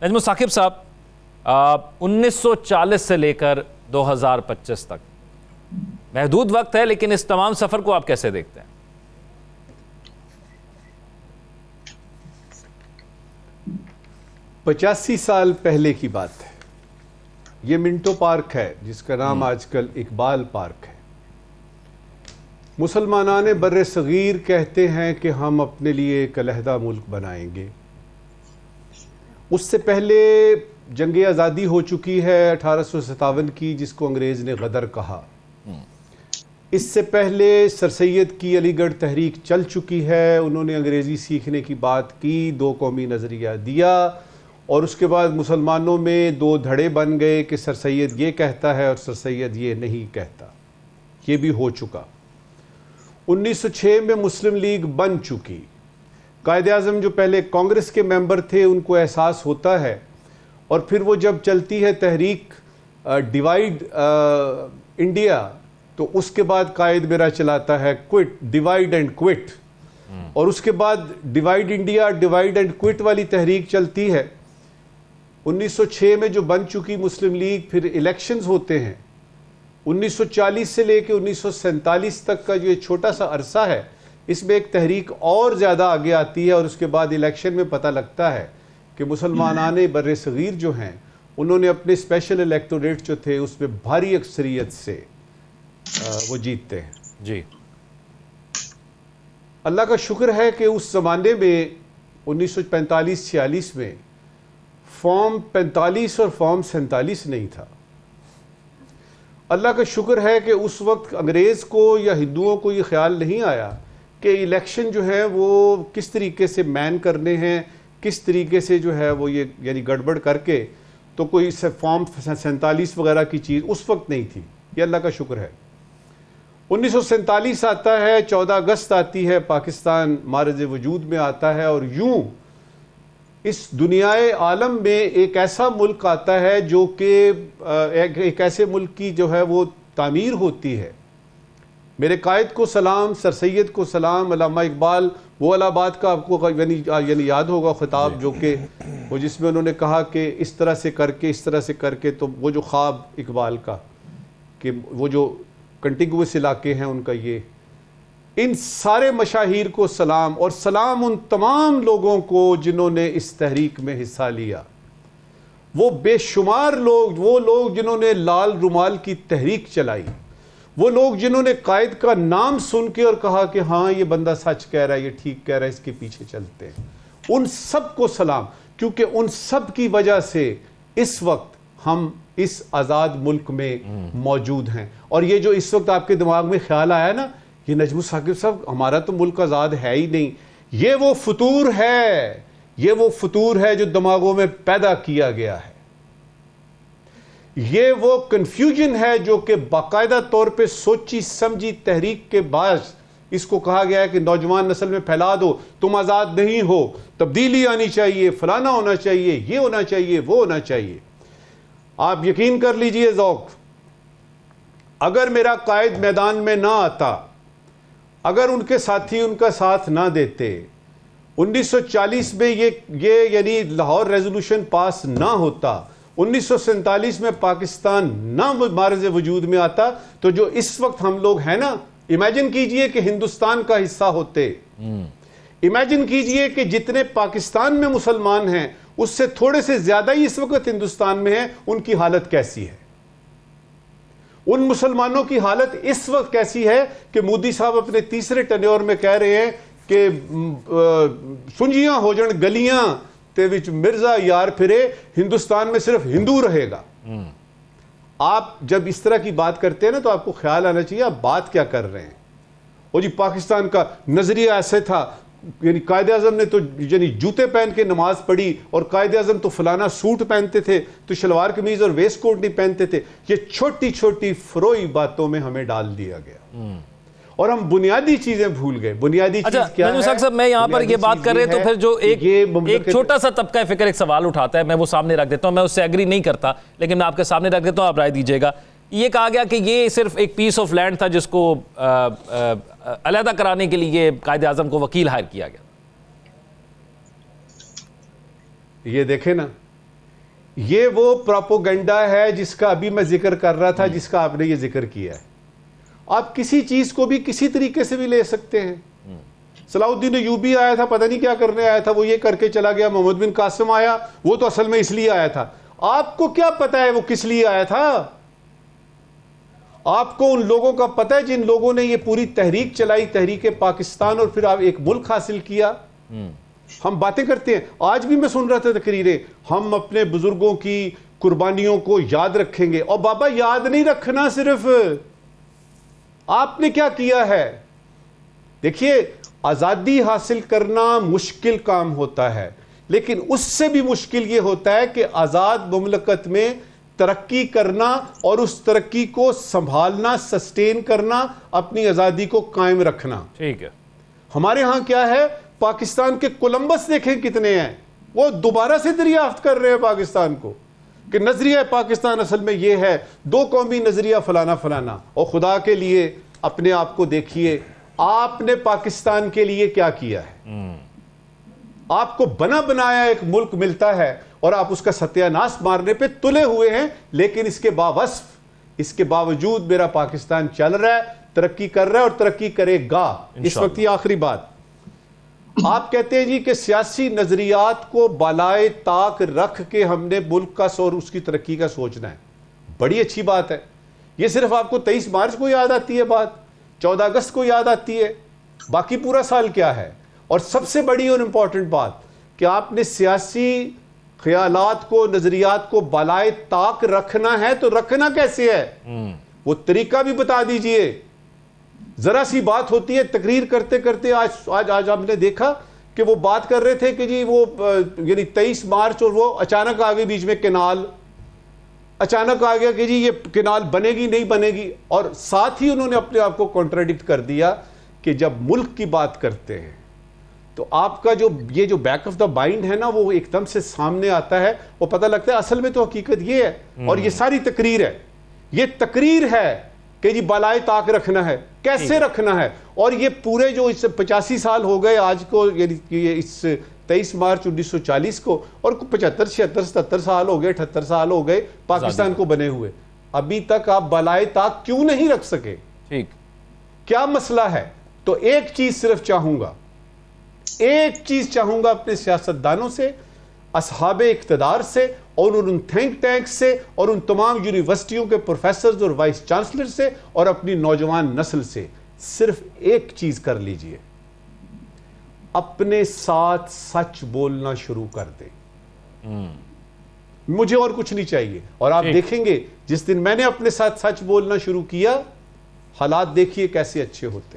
नजमुल साकिब साहब, 1940 से लेकर 2025 तक महदूद वक्त है, लेकिन इस तमाम सफर को आप कैसे देखते हैं? पचासी साल पहले की बात है। ये मिंटो पार्क है जिसका नाम आजकल इकबाल पार्क है। मुसलमानान बर्रे सगीर कहते हैं कि हम अपने लिए एक अलहदा मुल्क बनाएंगे। उससे पहले जंग आज़ादी हो चुकी है 1857 की, जिसको अंग्रेज़ ने गदर कहा। इससे पहले सर सैयद की अलीगढ़ तहरीक चल चुकी है। उन्होंने अंग्रेज़ी सीखने की बात की, दो कौमी नज़रिया दिया, और उसके बाद मुसलमानों में दो धड़े बन गए कि सर सैयद ये कहता है और सर सैयद ये नहीं कहता। ये भी हो चुका। 1906 में मुस्लिम लीग बन चुकी। कायद-ए-आज़म जो पहले कांग्रेस के मेंबर थे उनको एहसास होता है, और फिर वो जब चलती है तहरीक डिवाइड इंडिया, तो उसके बाद कायद मेरा चलाता है क्विट, डिवाइड एंड क्विट, और उसके बाद divide India, divide and quit वाली तहरीक चलती है। 1906 में जो बन चुकी मुस्लिम लीग, फिर इलेक्शंस होते हैं। 1940 से लेकर 1947 तक का जो ये छोटा सा अरसा है, इसमें एक तहरीक और ज़्यादा आगे आती है, और उसके बाद इलेक्शन में पता लगता है कि मुसलमानाने बर्रे सगीर जो हैं उन्होंने अपने स्पेशल इलेक्टोरेट जो थे उसमें भारी अक्सरियत से वो जीतते हैं। जी, अल्लाह का शुक्र है कि उस ज़माने में 1945-46 में फॉर्म 45 और फॉर्म 47 नहीं था। अल्लाह का शुक्र है कि उस वक्त अंग्रेज़ को या हिंदुओं को ये ख्याल नहीं आया कि इलेक्शन जो है वो किस तरीके से मैन करने हैं, किस तरीके से जो है वो ये यानी गड़बड़ करके, तो कोई फॉर्म 47 वगैरह की चीज़ उस वक्त नहीं थी। ये अल्लाह का शुक्र है। 1947 आता है, 14 अगस्त आती है, पाकिस्तान मारज़ वजूद में आता है, और यूं इस दुनियाए आलम में एक ऐसा मुल्क आता है जो कि एक ऐसे मुल्क की जो है वो तामीर होती है। मेरे कायद को सलाम, सर सैयद को सलाम, अल्लामा इकबाल, वो वाला बात का आपको यानी याद होगा खिताब, जो कि वो जिसमें उन्होंने कहा कि इस तरह से करके, इस तरह से करके, तो वो जो ख्वाब इकबाल का कि वो जो कंटिगुअस इलाके हैं उनका, ये इन सारे मशाहीर को सलाम, और सलाम उन तमाम लोगों को जिन्होंने इस तहरीक में हिस्सा लिया। वो बेशुमार लोग, वो लोग जिन्होंने लाल रुमाल की तहरीक चलाई, वो लोग जिन्होंने कायद का नाम सुन के और कहा कि हाँ ये बंदा सच कह रहा है, ये ठीक कह रहा है, इसके पीछे चलते हैं, उन सब को सलाम। क्योंकि उन सब की वजह से इस वक्त हम इस आज़ाद मुल्क में मौजूद हैं। और ये जो इस वक्त आपके दिमाग में ख्याल आया ना, ये नजमुल साकिब साहब हमारा तो मुल्क आज़ाद है ही नहीं, ये वो फतूर है, ये वो फतूर है जो दिमागों में पैदा किया गया है। ये वो कन्फ्यूजन है जो कि बाकायदा तौर पे सोची समझी तहरीक के बाद इसको कहा गया है कि नौजवान नस्ल में फैला दो, तुम आज़ाद नहीं हो, तब्दीली आनी चाहिए, फलाना होना चाहिए, ये होना चाहिए, वो होना चाहिए। आप यकीन कर लीजिए ज़ौक, अगर मेरा कायद मैदान में ना आता, अगर उनके साथी उनका साथ ना देते, 1940 में ये यानी लाहौर रेजोल्यूशन पास ना होता, 1947 में पाकिस्तान ना मारज़ वजूद में आता, तो जो इस वक्त हम लोग हैं ना, इमेजिन कीजिए कि हिंदुस्तान का हिस्सा होते। इमेजिन कीजिए कि जितने पाकिस्तान में मुसलमान हैं उससे थोड़े से ज्यादा ही इस वक्त हिंदुस्तान में हैं, उनकी हालत कैसी है। उन मुसलमानों की हालत इस वक्त कैसी है कि मोदी साहब अपने तीसरे टन्योर में कह रहे हैं कि सुंजियां हो जन गलियां ते विच मिर्जा यार फिरे, हिंदुस्तान में सिर्फ हिंदू रहेगा। आप जब इस तरह की बात करते हैं ना, तो आपको ख्याल आना चाहिए आप बात क्या कर रहे हैं। और जी पाकिस्तान का नजरिया ऐसे था, यानी कायद-ए-आज़म ने तो यानी जूते पहन के नमाज पढ़ी, और कायद-ए-आज़म तो फलाना सूट पहनते थे, तो शलवार कमीज और वेस्ट कोट नहीं पहनते थे। ये छोटी छोटी फरोई बातों में हमें डाल दिया गया और हम बुनियादी चीजें भूल गए। बुनियादी चीज क्या है? साहब मैं यहाँ पर ये बात कर रहे हैं, तो फिर जो एक छोटा सा तबका फिक्र एक सवाल उठाता है, मैं वो सामने रख देता हूँ। मैं उससे एग्री नहीं करता, लेकिन मैं आपके सामने रख देता हूँ, आप राय दीजिएगा। ये कहा गया कि ये सिर्फ एक पीस ऑफ लैंड था जिसको अलहदा कराने के लिए कायद-ए-आज़म को वकील हायर किया गया। ये देखें ना, ये वो प्रोपोगंडा है जिसका अभी मैं जिक्र कर रहा था, जिसका आपने ये जिक्र किया है। आप किसी चीज को भी किसी तरीके से भी ले सकते हैं। सलाउद्दीन अय्यूबी आया था, पता नहीं क्या करने आया था, वो ये करके चला गया। मोहम्मद बिन कासिम आया, वो तो असल में इसलिए आया था। आपको क्या पता है वो किस लिए आया था? आपको उन लोगों का पता है जिन लोगों ने ये पूरी तहरीक चलाई, तहरीक पाकिस्तान, और फिर आप एक मुल्क हासिल किया। हम बातें करते हैं, आज भी मैं सुन रहा था तकरीरें, हम अपने बुजुर्गों की कुर्बानियों को याद रखेंगे। और बाबा याद नहीं रखना, सिर्फ आपने क्या किया है। देखिए, आजादी हासिल करना मुश्किल काम होता है, लेकिन उससे भी मुश्किल यह होता है कि आजाद मुमलकत में तरक्की करना और उस तरक्की को संभालना, सस्टेन करना, अपनी आजादी को कायम रखना। ठीक है। हमारे यहां क्या है, पाकिस्तान के कोलंबस देखें कितने हैं, वो दोबारा से दरियाफ्त कर रहे हैं पाकिस्तान को कि नजरिया पाकिस्तान असल में ये है, दो कौमी नजरिया फलाना फलाना। और खुदा के लिए अपने आप को देखिए, आपने पाकिस्तान के लिए क्या किया है। आपको बना बनाया एक मुल्क मिलता है और आप उसका सत्यानाश मारने पे तुले हुए हैं, लेकिन इसके बावजूद मेरा पाकिस्तान चल रहा है, तरक्की कर रहा है और तरक्की करेगा। इस वक्त ये आखिरी बात, आप कहते हैं जी कि सियासी नजरियात को बालाए ताक रख के हमने मुल्क का और उसकी तरक्की का सोचना है। बड़ी अच्छी बात है। ये सिर्फ आपको 23 मार्च को याद आती है बात, 14 अगस्त को याद आती है, बाकी पूरा साल क्या है। और सबसे बड़ी और इंपॉर्टेंट बात कि आपने सियासी ख्यालात को, नजरियात को बालाए ताक रखना है, तो रखना कैसे है, वो तरीका भी बता दीजिए। जरा सी बात होती है, तकरीर करते करते आज हमने देखा कि वो बात कर रहे थे कि जी वो यानी 23 मार्च, और वो अचानक आ गई बीच में केनाल, अचानक आ गया कि जी ये केनाल बनेगी नहीं बनेगी। और साथ ही उन्होंने अपने आप को कॉन्ट्राडिक्ट कर दिया कि जब मुल्क की बात करते हैं तो आपका ये जो बैक ऑफ द माइंड है ना, वो एकदम से सामने आता है और पता लगता है असल में तो हकीकत ये है। और ये सारी तकरीर है, ये तकरीर है कि जी बालाए ताक रखना है, कैसे रखना है। और ये पूरे जो इस 85 साल हो गए आज को, ये इस 23 मार्च 1940 को, और 75, 76, 77 साल हो गए, 78 साल हो गए पाकिस्तान को बने हुए, अभी तक आप बालाए ताक क्यों नहीं रख सके? ठीक, क्या मसला है? तो एक चीज सिर्फ चाहूंगा, एक चीज चाहूंगा अपने सियासतदानों से, असहाबे इख्तदार से, और उन थिंक टैंक से, और उन तमाम यूनिवर्सिटियों के प्रोफेसर और वाइस चांसलर से, और अपनी नौजवान नस्ल से, सिर्फ एक चीज कर लीजिए, अपने साथ सच बोलना शुरू कर दें। मुझे और कुछ नहीं चाहिए। और आप देखेंगे जिस दिन मैंने अपने साथ सच बोलना शुरू किया, हालात देखिए कैसे अच्छे होते हैं।